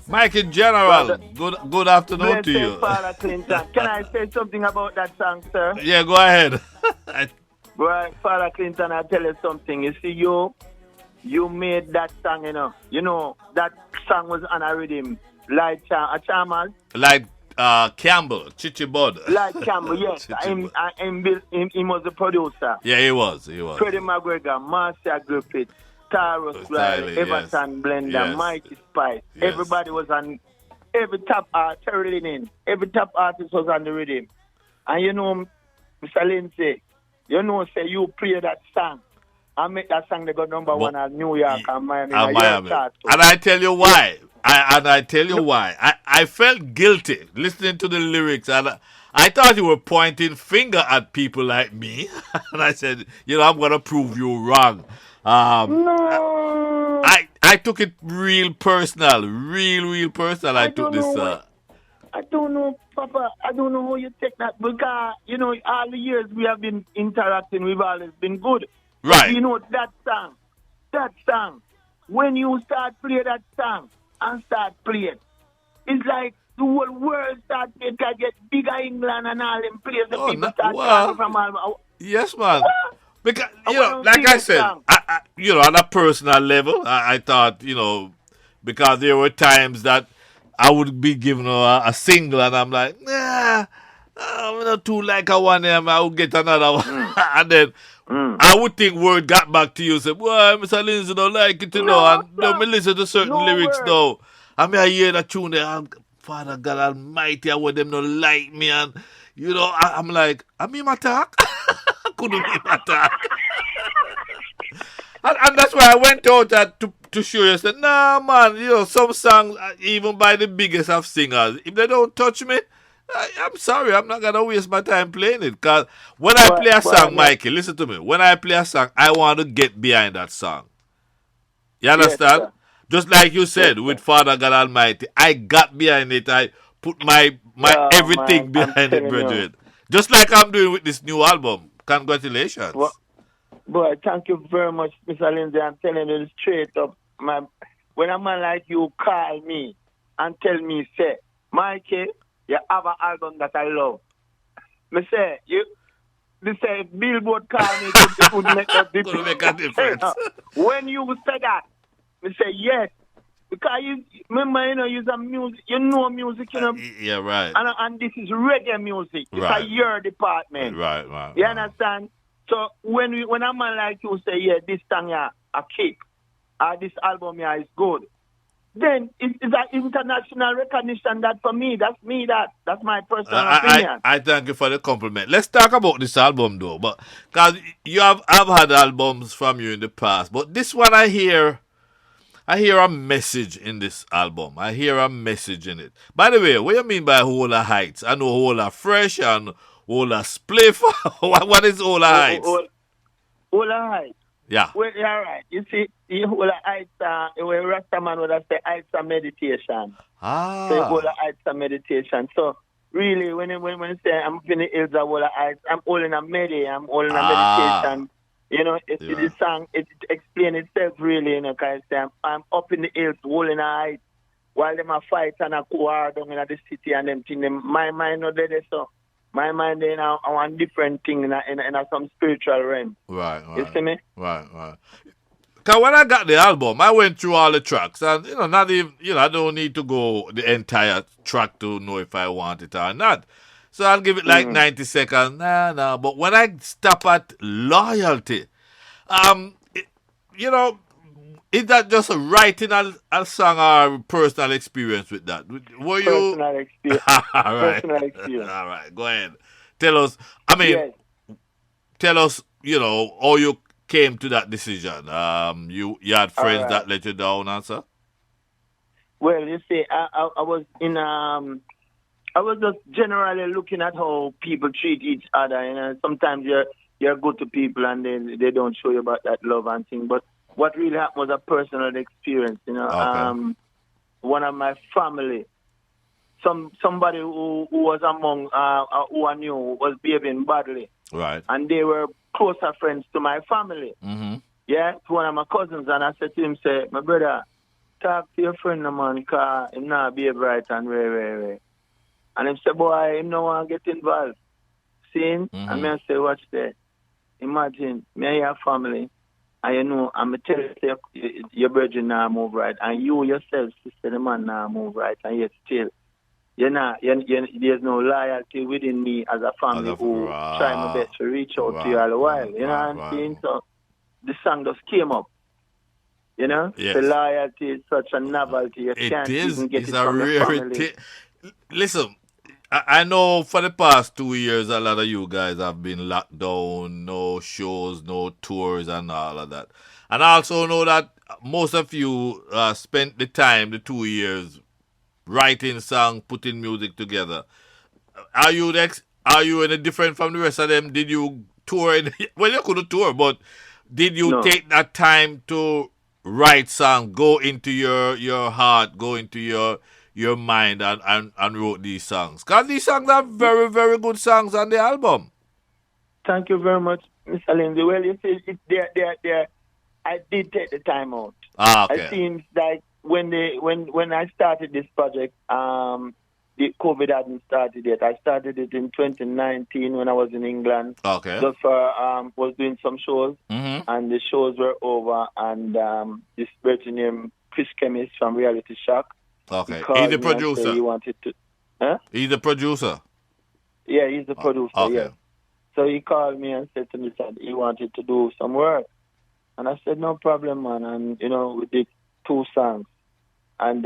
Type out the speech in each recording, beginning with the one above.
Mikey General, Brother, good afternoon to blessed you. Father Clinton. Can I say something about that song, sir? Yeah, go ahead. Right, Father Clinton, I tell you something. You see, you made that song, that song was on a rhythm. Like a Chalmers, Like Campbell, Chichibod. like Campbell, yes. Chichibod. He was the producer. Yeah, he was. He was. Freddie McGregor, Marcia Griffith, Taros Riley, Styling, yes. Everton Blender, Yes. Mikey Spice. Yes. Everybody was on, every top Terry Linen, every top artist was on the rhythm. And Mr. Lindsay, say you play that song. I make that song they got number one at New York and Miami. Miami. And I tell you why. I tell you why. I felt guilty listening to the lyrics, and I thought you were pointing finger at people like me. And I said, I'm gonna prove you wrong. No. I took it real personal, real personal. I took this. I don't know, Papa. I don't know how you take that because all the years we have been interacting, we've always been good. Right. But that song, when you start playing that song and start playing, it's like the whole world start to get bigger England and all them places. People start coming from all. Yes, man. What? Because I like I said, on a personal level, I thought, because there were times that I would be given a single, and I'm like, nah, I'm not too like a one. I would get another one, and then I would think word got back to you, say, boy, Mr. Lindsay don't like it, and me listen to certain lyrics now. I hear that tune there, Father God Almighty, I want them not like me, and I'm like, I'm in my talk. Couldn't be my talk. And that's why I went out to show you. I said, nah, man, some songs, even by the biggest of singers, if they don't touch me, I'm sorry, I'm not going to waste my time playing it. Because when I play a song, Mikey, listen to me. When I play a song, I want to get behind that song. You understand? Yes, just like you said, with Father God Almighty, I got behind it. I put my everything behind it, brethren. Just like I'm doing with this new album. Congratulations. Boy, thank you very much, Mr. Lindsay. I'm telling you straight up. When a man like you call me and tell me, say, Mikey, you have an album that I love. Me say, Billboard call me, it would make a difference. Could make a difference. When you say that, me say, yes. Because you remember, you're a music, music, Yeah, right. And this is reggae music. It's right. a your department. Right. You understand? So when a man like you say, yeah, this song a kick, this album is good, then it's an international recognition. That for me, that's my personal opinion. I thank you for the compliment. Let's talk about this album though, but because I've had albums from you in the past, but this one I hear a message in this album. I hear a message in it. By the way, what do you mean by Hola Heights? I know Hola Fresh and Hola Spliff. What is Hola Heights? Hola Heights. Yeah. Well, you're right. You see, Hola Heights, when Rastaman would have said Heights are meditation. So Hola Heights are meditation. So really, when you say I'm in the hills of Hola Heights, I'm all in a I'm all in a meditation. The song, it explains itself really, because I'm up in the hills, holding a height, while them a fight and a war down in the city and them thing. My mind not there, so my mind there now I want different thing in some spiritual realm. Right. You see me? Right. Because when I got the album, I went through all the tracks, and not even I don't need to go the entire track to know if I want it or not. So I'll give it like 90 seconds. Nah. But when I stop at loyalty, is that just a writing a song or personal experience with that? Were you personal experience? all right. Personal experience. All right, go ahead. Tell us. Tell us. How you came to that decision. You had friends that let you down, answer. Well, you see, I was in I was just generally looking at how people treat each other. Sometimes you're good to people and they don't show you about that love and thing. But what really happened was a personal experience. Okay. One of my family, somebody who was among who I knew was behaving badly. Right. And they were closer friends to my family. Mm-hmm. Yeah, to one of my cousins, and I said to him, "Say, my brother, talk to your friend, no, man, because him not be bright and very. And him say, boy, him no want to get involved. See him? And me I say, watch there. Imagine, me and your family, and you know, I'm tell you, your brother now move right, and you yourself, sister, the man now move right, and yet still, there's no loyalty within me as a family who try my best to reach out to you all the while. You know what I'm saying? So the song just came up. You know? Yes. The loyalty is such a novelty. You can't even get it from the family. Listen, I know for the past 2 years, a lot of you guys have been locked down, no shows, no tours, and all of that. And I also know that most of you spent the time, the 2 years, writing songs, putting music together. Are you any different from the rest of them? Did you tour? Well, you couldn't tour, but did you take that time to write songs, go into your heart, go into your mind, and wrote these songs? Because these songs are very, very good songs on the album. Thank you very much, Mr. Lindsay. Well, you see, I did take the time out. Okay. It seems like when I started this project, the COVID hadn't started yet. I started it in 2019 when I was in England. Okay. Just was doing some shows, and the shows were over, and this person named Chris Chemist from Reality Shock. Okay. He's the producer. He wanted to. Huh? He's the producer. Yeah, he's the producer. Okay. Yeah. So he called me and said to me that he wanted to do some work. And I said, no problem, man. And, you know, we did 2 songs. And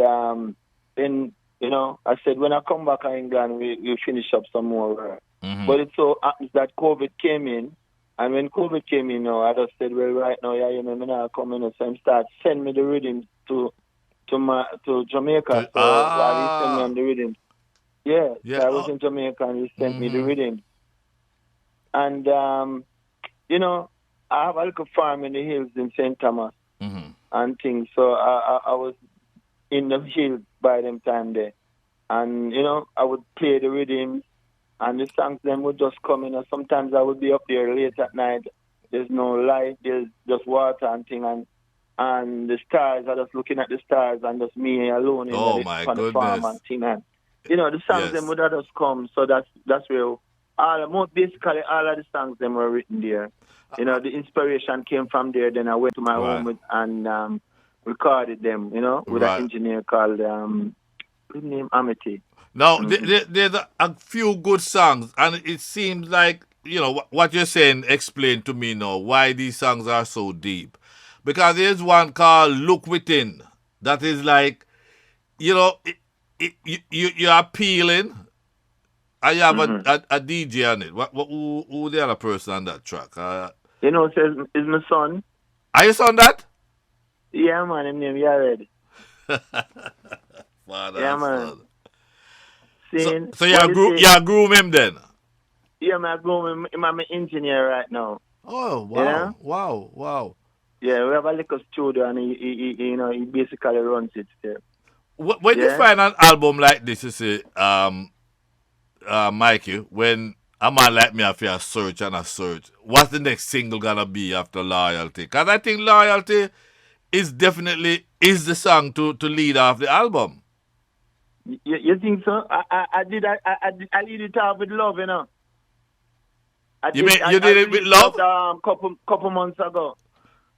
then, you know, I said, when I come back to England, we finish up some more work. But it so happens that COVID came in. And when COVID came in, I just said, well, right now, I'm not coming. So he started sending me the rhythms to Jamaica. So while he sent me on the rhythms. Yeah. So I was in Jamaica and he sent me the rhythms. And, you know, I have a little farm in the hills in St. Thomas and things. So I was in the hills by them time there. And, you know, I would play the rhythms and the songs then would just come in. And sometimes I would be up there late at night. There's no light. There's just water and thing. And the stars, I just looking at the stars and just me alone in the farm and thing. And, you know, the songs then would just come. So that's where basically all of the songs them were written there. You know, the inspiration came from there. Then I went to my home and recorded them, you know, with an engineer called, his name Amity. Now, there's a few good songs, and it seems like, you know, what you're saying explain to me now why these songs are so deep. Because there's one called Look Within that is like, you know, you're appealing. I have a DJ on it. Who the other person on that track? You know, it says, is my son. Are you son that? Yeah, man, his name Yared. Father, yeah, man. So you groom him then? Yeah, man, I groom him. I'm an engineer right now. Oh, wow. Yeah? Wow. Yeah, we have a little studio and he basically runs it there. When you find an album like this, you see, Mikey, when a man like me have to search, what's the next single gonna be after Loyalty? Because I think Loyalty is definitely the song to lead off the album. You think so? I lead it off with Love, you know. You did it with Love? Couple months ago.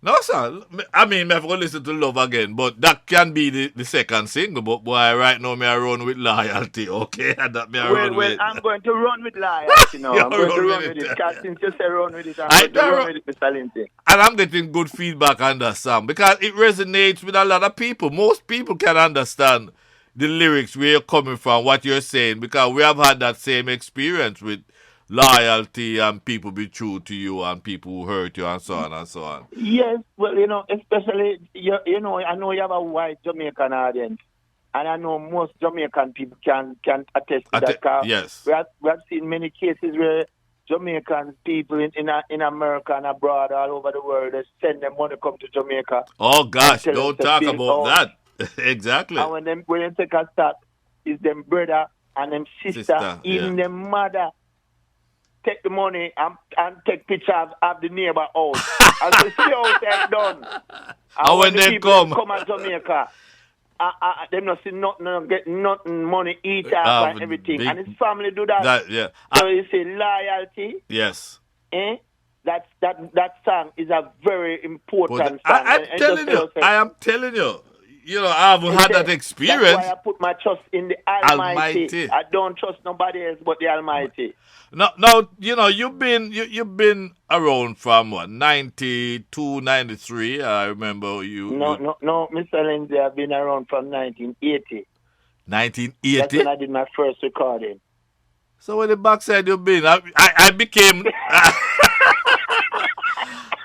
No, sir. I mean, I have to listen to Love again, but that can be the second single. But boy, right now, I run with Loyalty, okay? And that run with. I'm going to run with Loyalty now. I'm going to run with it. Because since you say run with it, I'm going to run with it, Mr. Lindsay. And I'm getting good feedback on that song because it resonates with a lot of people. Most people can understand the lyrics, where you're coming from, what you're saying, because we have had that same experience with loyalty and people be true to you and people who hurt you and so on and so on. Yes, well, you know, especially, you know, I know you have a white Jamaican audience, and I know most Jamaican people can attest to that. Yes. We have seen many cases where Jamaican people in America and abroad, all over the world, they send them money to come to Jamaica. Oh, gosh, don't talk about that. Exactly. And when they take a start, is them brother and them sister even them mother, take the money and take pictures of the neighbor house. And say, see how it's done. And when they come to Jamaica, them not see nothing, not get nothing, money, eat up and everything. And his family do that. Yeah. So you see loyalty. Yes. That song is a very important song. I'm telling you, I am telling you. You know, I haven't had that experience. That's why I put my trust in the Almighty. I don't trust nobody else but the Almighty. Now, you know, you've been around from what, 92, 93. I remember you. No, Mr. Lindsay, I've been around from 1980. 1980. That's when I did my first recording. So where the backside you been? I became.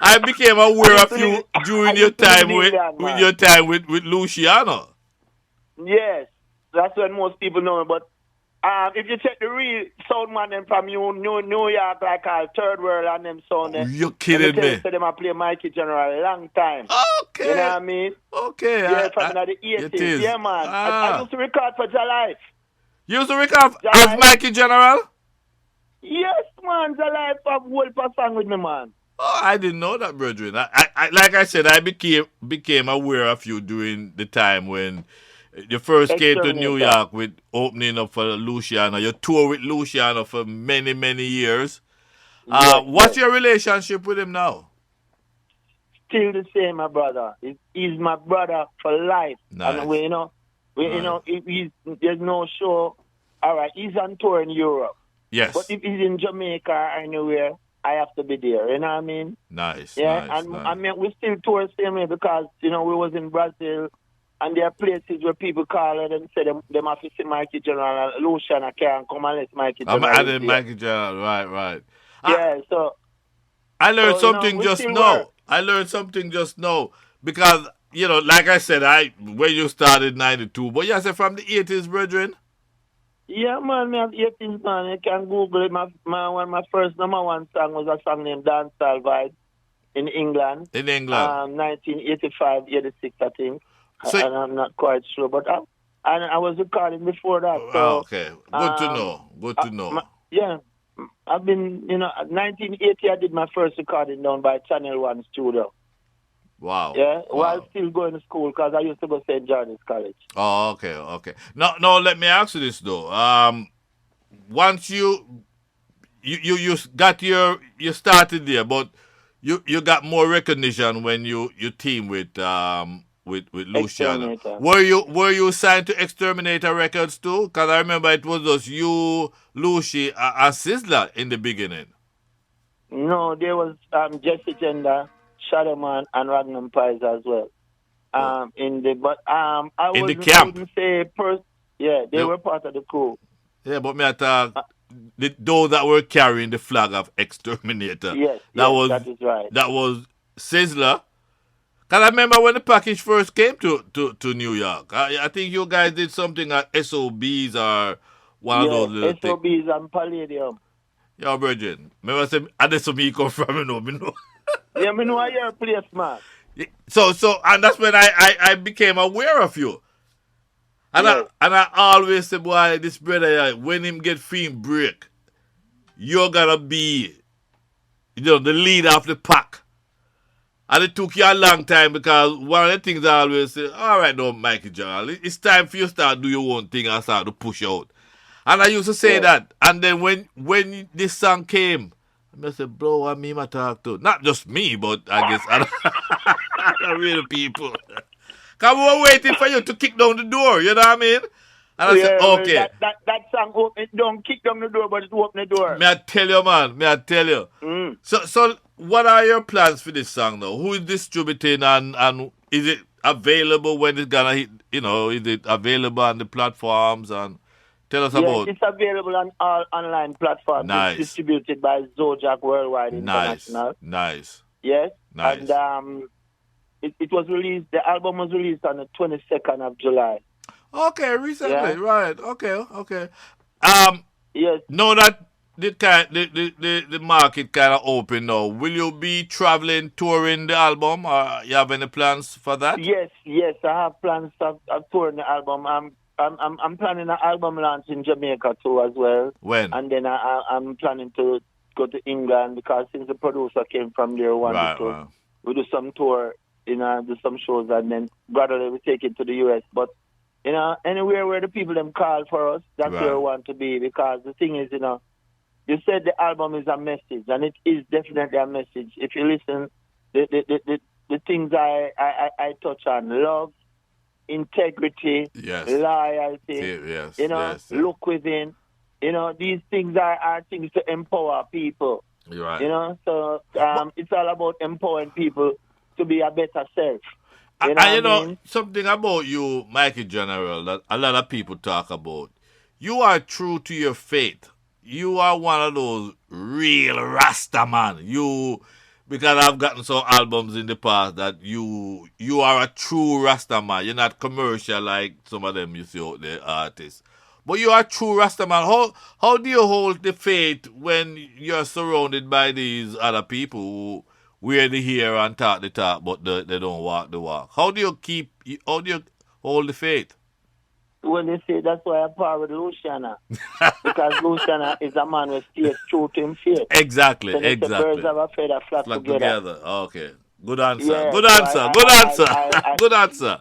I became aware of you during your time with Luciano. Yes, that's when most people know me. But if you check the real sound man them from New York, like Third World and them sound, you kidding me? So them I play Mikey General a long time. Okay. You know what I mean? Okay. Yeah, from the 80s. Yeah, man. I used to record for Jalife. You used to record as Mikey General? Yes, man. Jalife have whole song with me, man. Oh, I didn't know that, brethren. I like I said, I became aware of you during the time when you first came to New York with opening up for Luciano. You toured with Luciano for many, many years. What's your relationship with him now? Still the same, my brother. He's my brother for life. Nice. And there's no show. All right, he's on tour in Europe. Yes. But if he's in Jamaica or anywhere, I have to be there. You know what I mean? Nice. Yeah, nice, and nice. I mean we still tour the same way because we was in Brazil, and there are places where people call it and say them have to see Mikey General and Luciano can't come unless Mikey General. I did Mikey General, right. Yeah, so I learned something just now. I learned something just now because like I said, when you started 92, but you said from the 80s, brethren. Yeah, man, me have 80s, man. You can Google it. My first number one song was a song named Dancehall Vibe in England. 1985, 86, I think. So, and I'm not quite sure, but I was recording before that. So, okay. Good to know. Good to know. I've been, 1980, I did my first recording down by Channel 1 Studio. Wow. Yeah, while still going to school because I used to go to St. John's College. Oh, okay. No, let me ask you this though. Once you got you started there, but you got more recognition when you team with Luciano. Were you signed to Exterminator Records too? Because I remember it was just you, Lucy, and Sizzler in the beginning. No, there was Jesse Gender, Shadowman, and Ragnum Pies as well. I wouldn't say they were part of the crew. Yeah, but me I thought those that were carrying the flag of Exterminator. Yes, that is right. That was Sizzler. Because I remember when the package first came to New York. I think you guys did something at SOBs or one of those little SOBs things. And Palladium. Yo, Virgin. Remember I said, that's where me come from, me know. Yeah, me know your place, man. So, and that's when I became aware of you. And I always say, boy, this brother, when him get free break, you're gonna be, the leader of the pack. And it took you a long time because one of the things I always say, all right, no, Mikey General, it's time for you to start do your own thing and start to push out. And I used to say that. And then when this song came, I said, bro, what me talk to? Not just me, but I guess other real people. Because we were waiting for you to kick down the door, you know what I mean? And I said, okay. That song, it don't kick down the door, but it open the door. May I tell you, man, So what are your plans for this song, though? Who is distributing and is it available when it's gonna hit, is it available on the platforms? And tell us about it. It's available on all online platforms. Nice. It's distributed by Zodiac Worldwide International. Nice. Yes. Nice. And it was released, the album was released on the 22nd of July. Okay, recently, right. Okay. Yes. Now that the market kind of open now, will you be traveling, touring the album, or you have any plans for that? Yes, I have plans of touring the album. I'm planning an album launch in Jamaica too as well. When? And then I'm planning to go to England because since the producer came from there, we do some tour do some shows, and then gradually we take it to the US. But anywhere where the people them call for us, that's where we want to be. Because the thing is, you said the album is a message, and it is definitely a message. If you listen, the things I touch on: love, integrity, loyalty, look within. These things are things to empower people. Right. So it's all about empowering people to be a better self. Something about you, Mikey General, that a lot of people talk about. You are true to your faith. You are one of those real Rasta man. Because I've gotten some albums in the past that you are a true Rasta man. You're not commercial like some of them you see out there, artists. But you are a true Rasta man. How do you hold the faith when you're surrounded by these other people who wear the hair and talk the talk, but they don't walk the walk? How do you hold the faith? Well, they say that's why I part with Luciana. Because Luciana is a man who stays true to him faith. Exactly, so exactly. Birds of a feather flock together. Okay. Good answer. Yeah, good answer. Good answer. Good answer.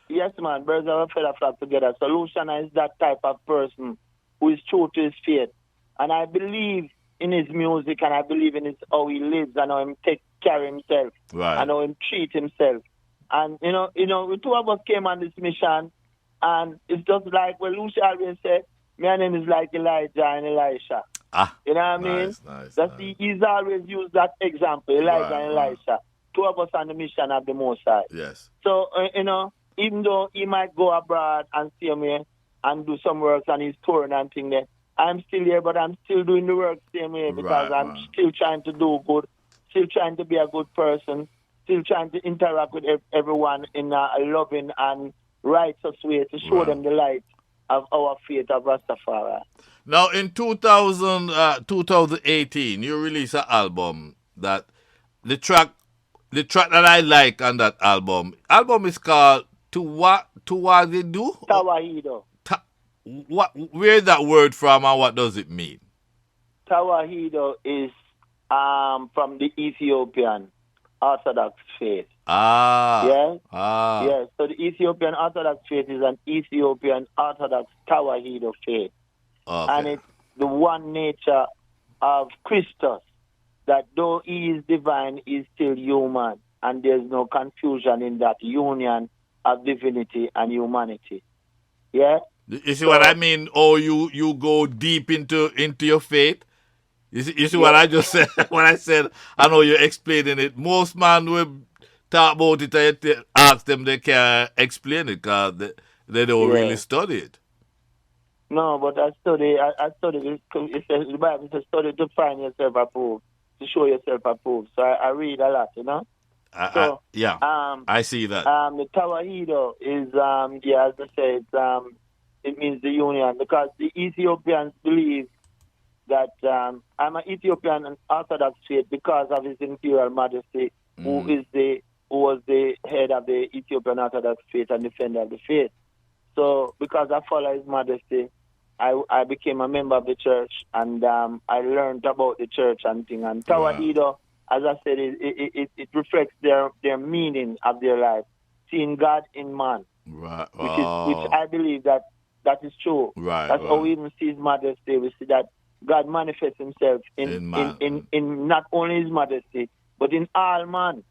Yes, man. Birds of a feather flock together. So Luciana is that type of person who is true to his faith. And I believe in his music, and I believe in how he lives, and how he take care of himself, and how he treat himself. And, the two of us came on this mission, and it's just like what Lucy always said, my name is like Elijah and Elisha. You know what I mean? Nice. He's always used that example, Elijah and Elisha. Two of us on the mission of the Most High. Yes. So, even though he might go abroad and see me and do some work and he's touring and things there, I'm still here, but I'm still doing the work same way because I'm still trying to do good, still trying to be a good person, still trying to interact with everyone in a loving and righteous way to show them the light of our faith of Rastafari. Now, in 2018, you released an album that the track that I like on that album is called To What They Do? Tawahido. Where is that word from and what does it mean? Tawahido is from the Ethiopian Orthodox faith. Yeah. Yeah. So the Ethiopian Orthodox faith is an Ethiopian Orthodox Tawahido faith. Okay. And it's the one nature of Christus, that though he is divine, he is still human. And there's no confusion in that union of divinity and humanity. Yeah? You see what I mean? Oh, you go deep into your faith? You see what I just said? When I said, I know you're explaining it. Most man will talk about it and ask them they can't explain it because they don't really study it. No, but I study. The Bible says study to find yourself approved, to show yourself approved. So I read a lot, I see that. The Tawahido is, as I said, it means the union, because the Ethiopians believe that I'm an Ethiopian Orthodox faith because of His Imperial Majesty, who was the head of the Ethiopian Orthodox faith and defender of the faith. So because I follow His Majesty, I became a member of the church, and I learned about the church and things. And Tawahido, as I said, it reflects their meaning of their life, seeing God in man, which I believe that is true. That's how we even see His Majesty. We see that God manifests Himself in not only His Majesty, but in all man,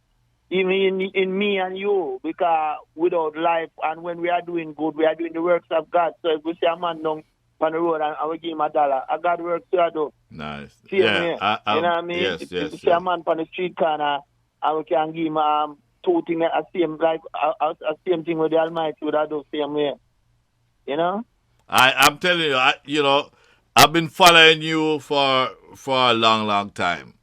even in me and you, because without life, and when we are doing good, we are doing the works of God. So if we see a man down on the road and we give him $1, I got work to do. Nice. You know what I mean? Yes, if we see a man on the street corner and we can give him two things that same, like a same thing with the Almighty would I do same way. You know? I'm telling you, I've been following you for a long, long time.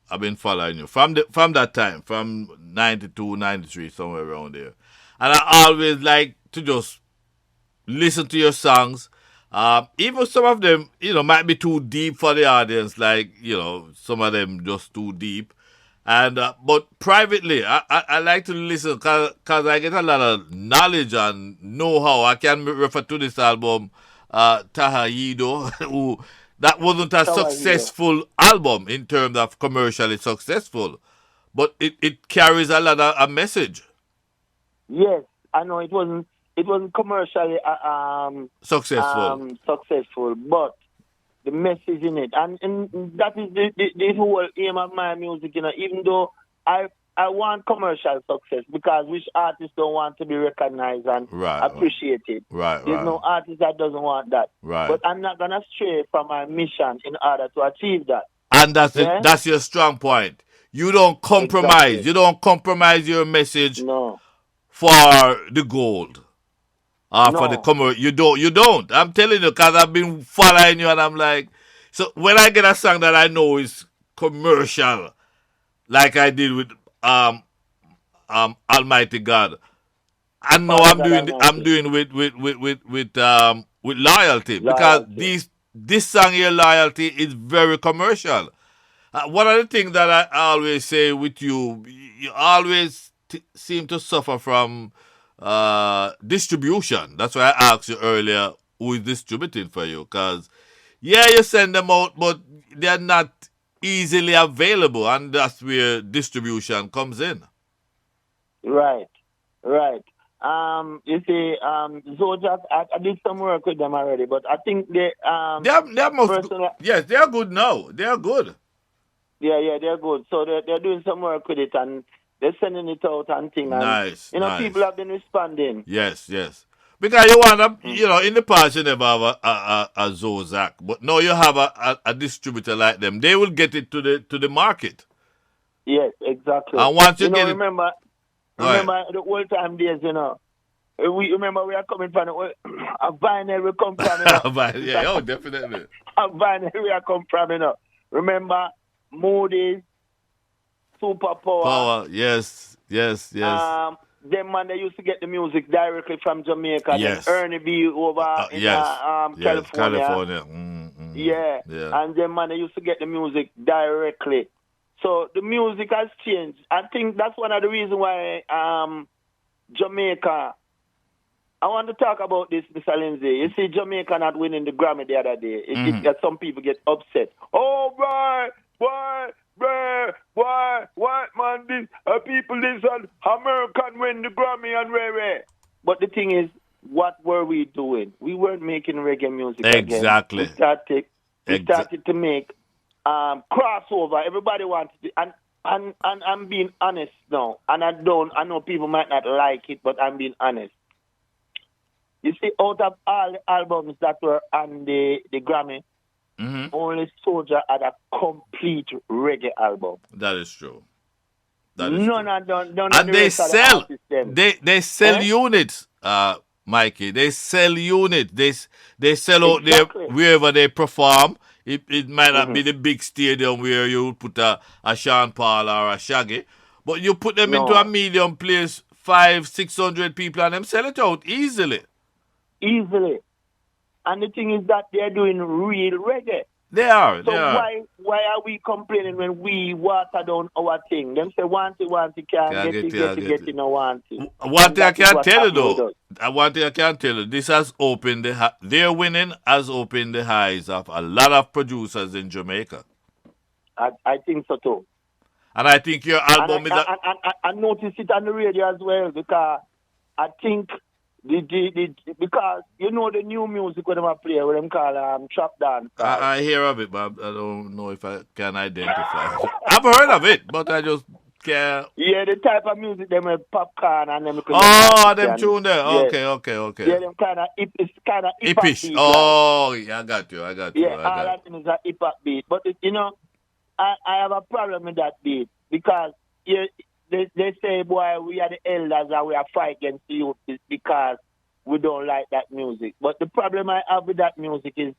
I've been following you from that time, from 92, 93, somewhere around there. And I always like to just listen to your songs. Even some of them, might be too deep for the audience, like, some of them just too deep. And but privately, I like to listen because I get a lot of knowledge and know-how. I can refer to this album, Tawahido, that wasn't a successful album in terms of commercially successful. but it carries a lot of a message. Yes, I know it wasn't commercially Successful. successful, but the message in it, and that is the whole aim of my music. You know, even though I want commercial success because which artists don't want to be recognized and Right, right, appreciated. right, There's right, no artist that doesn't want that. right. But I'm not gonna stray from my mission in order to achieve that. And that's it. Yeah, That's your strong point. You don't compromise. exactly. You don't compromise your message No, for the gold or for the no, commercial. You don't. You don't. I'm telling you, because I've been following you, and I'm like, so when I get a song that I know is commercial, like I did with um Almighty God, I know Father I'm God doing I'm Almighty, doing with loyalty, because loyalty. this song here, loyalty, is very commercial. One of the things that I always say with you, you always seem to suffer from distribution. That's why I asked you earlier who is distributing for you. Because, yeah, you send them out, but they're not easily available. And that's where distribution comes in. Right, right. You see, Zodiac, I did some work with them already, but I think They're most, personally, yes, they're good now. They're good. yeah, they're good. So they're doing some work with it and they're sending it out and thing. And, Nice, you know, people nice. have been responding. Yes, yes. Because you want to, Mm. in the past you never have a Zozak, but now you have a distributor like them. They will get it to the market, Yes, exactly. and once you You know, get it, right? remember the old time days, you know. We remember we are coming from a vinyl we come from, you know. But yeah, oh, definitely. A vinyl we are come from, you know. Remember Moody's, Superpower. Power, yes, yes, yes, Them man they used to get the music directly from Jamaica. Then yes, Ernie B over in yes, yes. California. California, mm. Yeah, Yeah. and them man they used to get the music directly. So the music has changed. I think that's one of the reasons why Jamaica. I want to talk about this, Mr. Lindsay. You see, Jamaica not winning the Grammy the other day. That some people get upset. Oh, why, man, this people this and American win the Grammy and rare. But the thing is, what were we doing? We weren't making reggae music again. Exactly. We started to make crossover. Everybody wanted to, and I'm being honest now. And I know people might not like it, but I'm being honest. You see, out of all the albums that were on the Grammy, only Soldier had a complete reggae album. That is true. None of And the they rest of the sell. artists then. They sell Eh? units, Mikey. They sell units. They sell out there Exactly. wherever they perform. It might not be the big stadium where you would put a Sean Paul or a Shaggy, but you put them into a No, medium place, 500-600 people, and them sell it out easily. easily. And the thing is that they're doing real reggae. They are. So They are. why are we complaining when we water down our thing? Them say want it, can't get it, no want it. One And thing I that is can what tell you happened with though, us. one thing I can tell you, this has opened their winning has opened the eyes of a lot of producers in Jamaica, I think so too. and I think your And album is a I noticed it on the radio as well because I think because you know the new music when them play what them call trap dance. I hear of it, but I don't know if I can identify. I've heard of it, but I just can't. Yeah, the type of music them with popcorn and them could Oh, them tune there. yeah, Okay. yeah, them kind of it's kind of hip hop Hippish. beat like. Oh, yeah, I got you. I Yeah, all got. that thing is a hip hop beat, but you know I have a problem with that beat because they say boy we are the elders and we are fight against the youth because we don't like that music. But the problem I have with that music is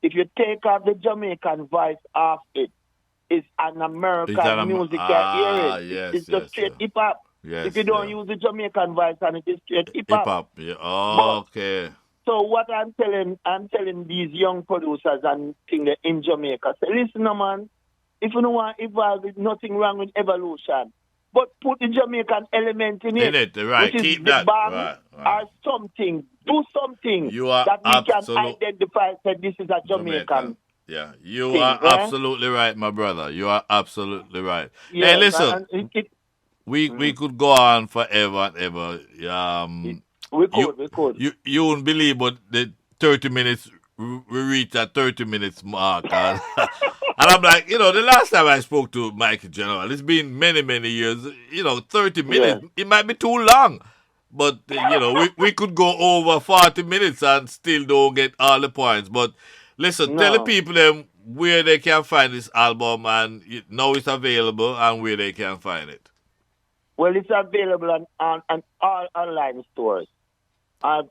if you take off the Jamaican voice off it, it's an American music. Yes, It's just straight hip hop. Yes, If you don't use the Jamaican voice and it is straight hip hop. Yeah. Oh, okay. So what I'm telling these young producers and things in Jamaica, say, listen, no, man, if you don't want to evolve, there's nothing wrong with evolution. But put the Jamaican element in it. Right. Which Keep is that. the band Right. or something. Do something You are that we can absolute identify that this is a Jamaican Yeah, you are things, right? absolutely right, my brother. You are absolutely right. Hey, Yes, listen, we mhm. could go on forever and ever. We You could, we could. you won't believe, but the 30 minutes we reached that 30 minutes mark, and I'm like, the last time I spoke to Mikey General, it's been many years. 30 minutes, Yeah. it might be too long, but we could go over 40 minutes and still don't get all the points. But listen, tell the No. people them where they can find this album and now it's available and where they can find it. Well, it's available on all online stores, on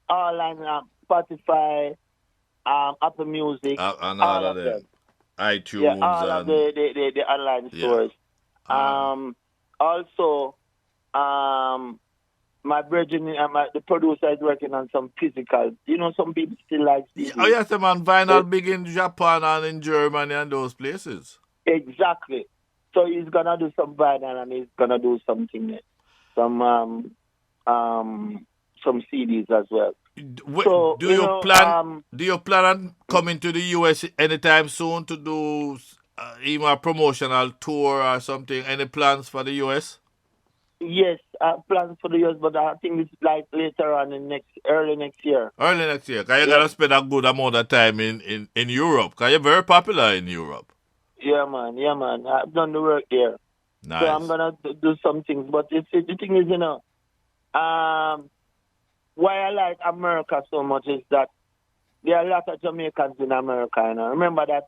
online Spotify, Apple Music, And all all of of them. them, Yeah, iTunes all of and the online yeah. stores. Um, Also, my brethren, the producer is working on some physical. Some people still like oh CDs. yes, man, vinyl big in Japan and in Germany and those places. Exactly. So he's gonna do some vinyl and he's gonna do something, some um some CDs as well. So Do you plan? Do you plan on coming to the US anytime soon to do even a promotional tour or something? Any plans for the US? yes, plans for the years, but I think it's like later on in early next year. Early next year, cause you Yeah, gotta spend a good amount of time in Europe, cause you're very popular in Europe. yeah, man, yeah, man. I've done the work there, so I'm Nice. gonna do some things. But the thing is, um, why I like America so much is that there are a lot of Jamaicans in America. Remember that.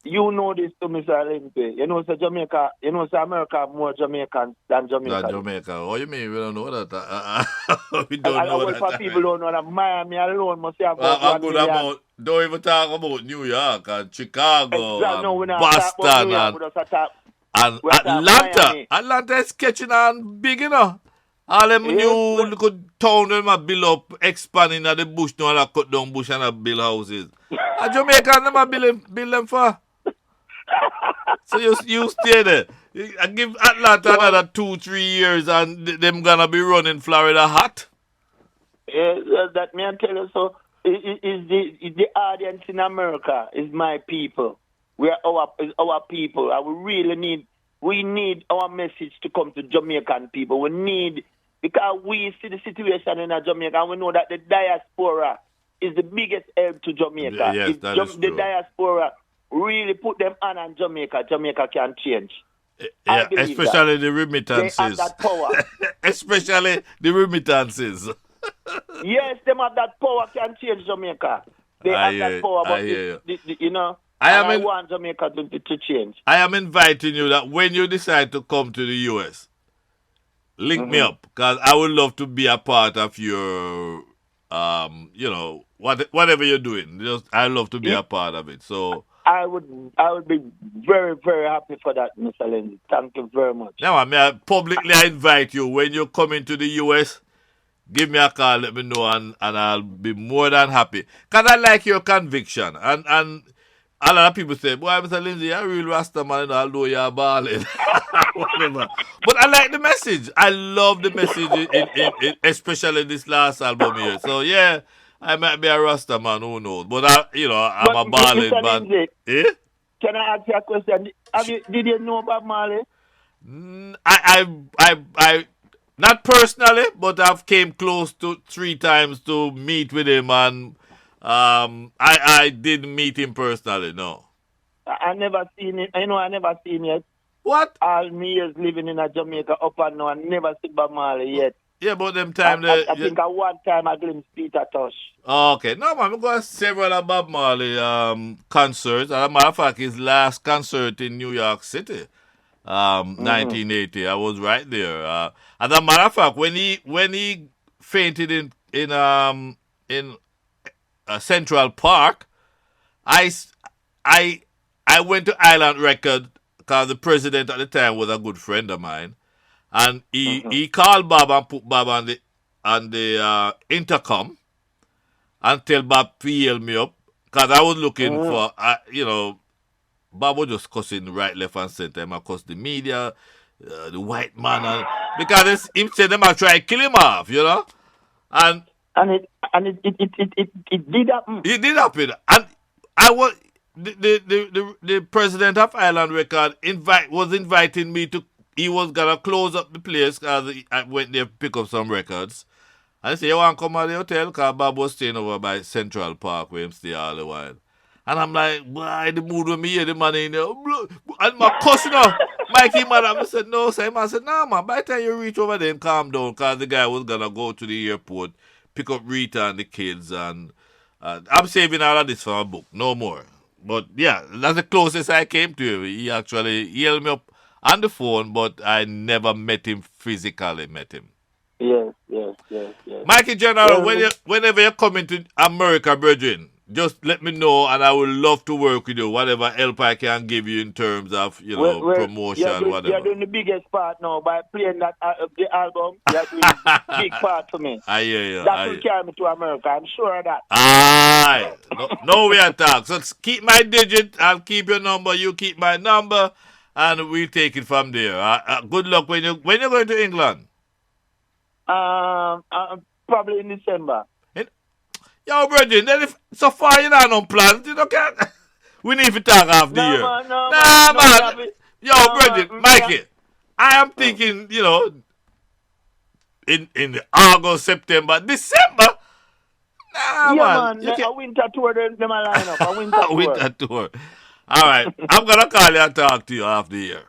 You know this to Mr. Lindsay. So Jamaica, so America have more Jamaicans than Not Jamaica do. Jamaica. What you mean? We don't know that. We And don't know well, for that. people don't know that Miami alone must have about A 1 good million. amount. Don't even talk about New York and Chicago Exactly. No, and we're not talking about New Boston York. We just talk, and we talk Atlanta. Miami. Atlanta is catching on big, All them Yes. new little town them a build up, expanding at the bush now and a cut down bush and a build houses. A Jamaican them a build them for. So you stay there. I give Atlanta So, another 2-3 years and them gonna be running Florida hot. that me I tell you, so is the audience in America is my people. We are is our people. And we need our message to come to Jamaican people. We need, because we see the situation in Jamaica and we know that the diaspora is the biggest help to Jamaica. Yes, If that is the true. diaspora really put them on Jamaica, Jamaica can change. I Yeah, believe that. especially the They have remittances. that power. Especially the remittances. Yes, them have that power can change Jamaica. They have that power, I but hear you. I and am I in, want Jamaica to change. I am inviting you that when you decide to come to the US, link me Hmm. up because I would love to be a part of your whatever you're doing. Just I love to be a part of it. So I would be very, very happy for that, Mr. Lindsay. Thank you very much. now I invite you when you come into the US. Give me a call, let me know, and I'll be more than happy. Because I like your conviction. And a lot of people say, boy, Mr. Lindsay, you're a real Rasta man, although you're balling. Whatever. But I like the message. I love the message, especially this last album here. So, yeah, I might be a Rasta man, who knows. But, I'm But a balling Mr. man. Lindsay, Eh? can I ask you a question? Did you know about Marley? I not personally, but I've came close to 3 times to meet with him, and I didn't meet him personally. No. I never seen it. I never seen it. What? All me years living in a Jamaica up and now, I never seen Bob Marley yet. Yeah, but them I, time I, the I think at one time I glimpsed Peter Tosh. okay. No man, we got several of Bob Marley concerts. As a matter of fact, his last concert in New York City. Mm-hmm. 1980. I was right there. As a matter of fact, when he fainted in Central Park, I s- I I went to Island Record because the president at the time was a good friend of mine, and he Mm-hmm. he called Bob and put Bob on the intercom and tell Bob to heal me up because I was looking Mm-hmm. for Bob was just cussing right, left, and center. Him a cuss the media, the white man, because him said them a try to kill him off. And And it did happen. it did happen. And I was the president of Island Record was inviting me to. He was gonna close up the place because I went there to pick up some records. And I said, you want to come at the hotel? Because Bob was staying over by Central Park where him stay all the while. And I'm like, why the mood with me here, the man in there? And my cousin, Mikey, man, I said, no, sir. I said, nah, man, by the time you reach over there and calm down, because the guy was going to go to the airport, pick up Rita and the kids, and I'm saving all of this for a book, no more. But yeah, that's the closest I came to him. He actually held me up on the phone, but I never met him physically, Yes. Mikey General, whenever you're coming to America, brethren, just let me know, and I would love to work with you. Whatever help I can give you in terms of, promotion, whatever. You're doing the biggest part now by playing that the album. You're doing big part for me. I hear you. That will carry me to America. I'm sure of that. Aye. No we are talk. So keep my digit. I'll keep your number. You keep my number, and we'll take it from there. Good luck when you're going to England. Probably in December. Yo, brethren, then if so far you know no plans, you can't. We need to talk after the year. Man. Yo, brethren, Mikey, I am thinking, in the August, September, December. Man. A winter tour, them a line up. A winter tour. All right, I'm gonna call you and talk to you after the year.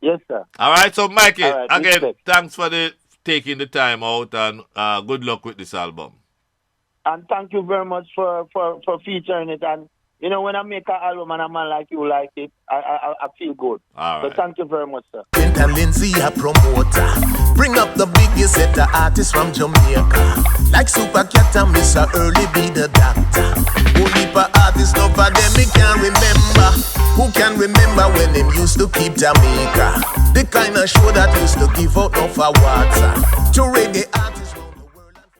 Yes, sir. All right, so Mikey, again, respect. Thanks for taking the time out, and good luck with this album. And thank you very much for featuring it. And, when I make an album and a man like you like it, I feel good. All right. So thank you very much, sir. And Lindsay, a promoter. Bring up the biggest set of artists from Jamaica. Like Super Cat and Mr. Early be the doctor. Only for artists, no for them, me can't remember. Who can remember when them used to keep Jamaica? The kind of show that used to give out no for water. To reggae artists.